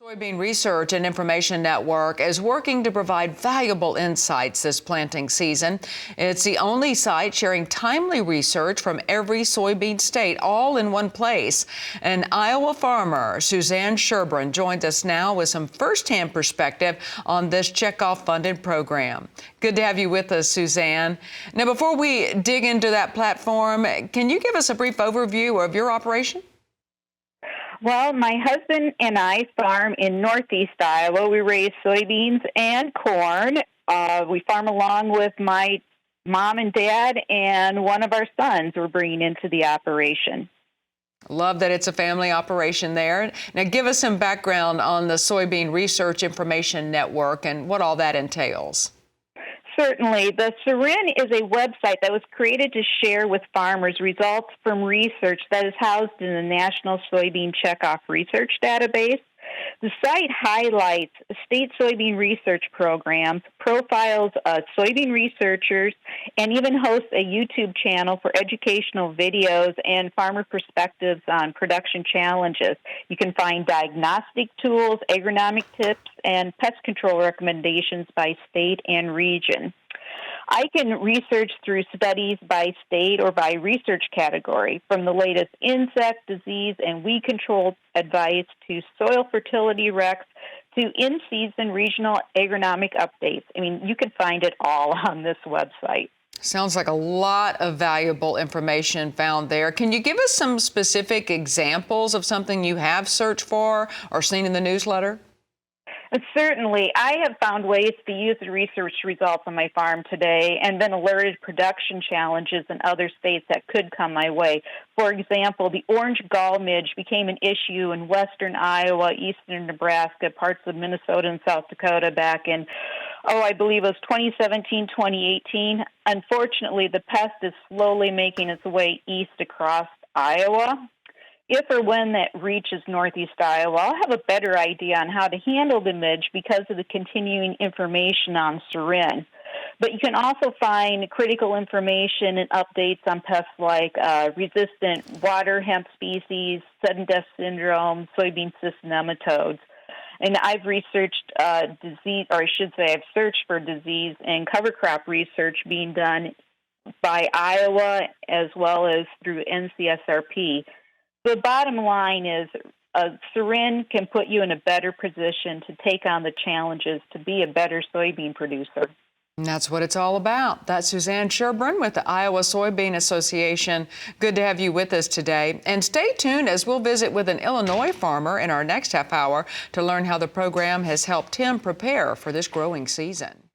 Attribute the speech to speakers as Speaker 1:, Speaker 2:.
Speaker 1: Soybean Research and Information Network is working to provide valuable insights this planting season. It's the only site sharing timely research from every soybean state, all in one place. An Iowa farmer, Suzanne Shirbroun, joins us now with some firsthand perspective on this checkoff-funded program. Good to have you with us, Suzanne. Now, before we dig into that platform, can you give us a brief overview of your operation?
Speaker 2: Well, my husband and I farm in northeast Iowa. We raise soybeans and corn. We farm along with my mom and dad and one of our sons we're bringing into the operation.
Speaker 1: Love that it's a family operation there. Now, give us some background on the Soybean Research Information Network and what all that entails.
Speaker 2: Certainly. The SRIN is a website that was created to share with farmers results from research that is housed in the National Soybean Checkoff Research Database. The site highlights state soybean research programs, profiles soybean researchers, and even hosts a YouTube channel for educational videos and farmer perspectives on production challenges. You can find diagnostic tools, agronomic tips, and pest control recommendations by state and region. I can research through studies by state or by research category, from the latest insect, disease, and weed control advice to soil fertility recs to in-season regional agronomic updates. I mean, you can find it all on this website.
Speaker 1: Sounds like a lot of valuable information found there. Can you give us some specific examples of something you have searched for or seen in the newsletter?
Speaker 2: Certainly. I have found ways to use the research results on my farm today and been alerted production challenges in other states that could come my way. For example, the orange gall midge became an issue in western Iowa, eastern Nebraska, parts of Minnesota and South Dakota back in, I believe it was 2017, 2018. Unfortunately, the pest is slowly making its way east across Iowa. If or when that reaches northeast Iowa, I'll have a better idea on how to handle the midge because of the continuing information on SRIN. But you can also find critical information and updates on pests like resistant water hemp species, sudden death syndrome, soybean cyst nematodes. And I've researched disease, or I should say I've searched for disease and cover crop research being done by Iowa as well as through NCSRP. The bottom line is SRIN can put you in a better position to take on the challenges to be a better soybean producer.
Speaker 1: And that's what it's all about. That's Suzanne Shirbroun with the Iowa Soybean Association. Good to have you with us today. And stay tuned as we'll visit with an Illinois farmer in our next half hour to learn how the program has helped him prepare for this growing season.